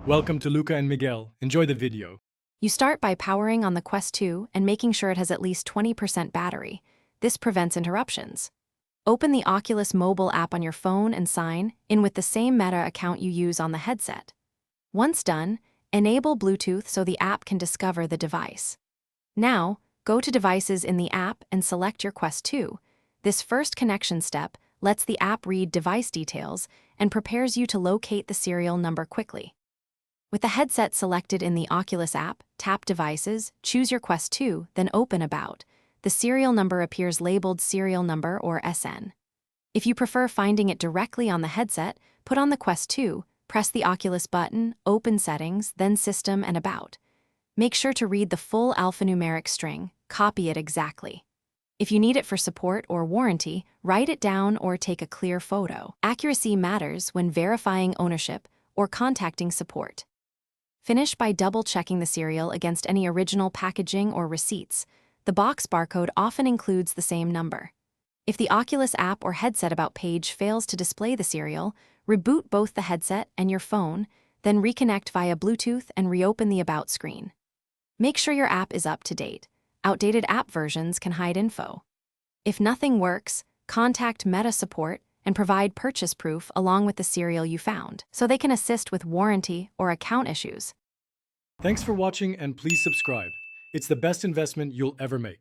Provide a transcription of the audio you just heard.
Welcome to Luca and Miguel. Enjoy the video. You start by powering on the Quest 2 and making sure it has at least 20% battery. This prevents interruptions. Open the Oculus mobile app on your phone and sign in with the same Meta account you use on the headset. Once done, enable Bluetooth so the app can discover the device. Now, go to Devices in the app and select your Quest 2. This first connection step lets the app read device details and prepares you to locate the serial number quickly. With the headset selected in the Oculus app, tap Devices, choose your Quest 2, then open About. The serial number appears labeled Serial Number or SN. If you prefer finding it directly on the headset, put on the Quest 2, press the Oculus button, open Settings, then System and About. Make sure to read the full alphanumeric string, copy it exactly. If you need it for support or warranty, write it down or take a clear photo. Accuracy matters when verifying ownership or contacting support. Finish by double-checking the serial against any original packaging or receipts. The box barcode often includes the same number. If the Oculus app or headset About page fails to display the serial, reboot both the headset and your phone, then reconnect via Bluetooth and reopen the About screen. Make sure your app is up to date. Outdated app versions can hide info. If nothing works, contact Meta support and provide purchase proof along with the serial you found, so they can assist with warranty or account issues. Thanks for watching and please subscribe. It's the best investment you'll ever make.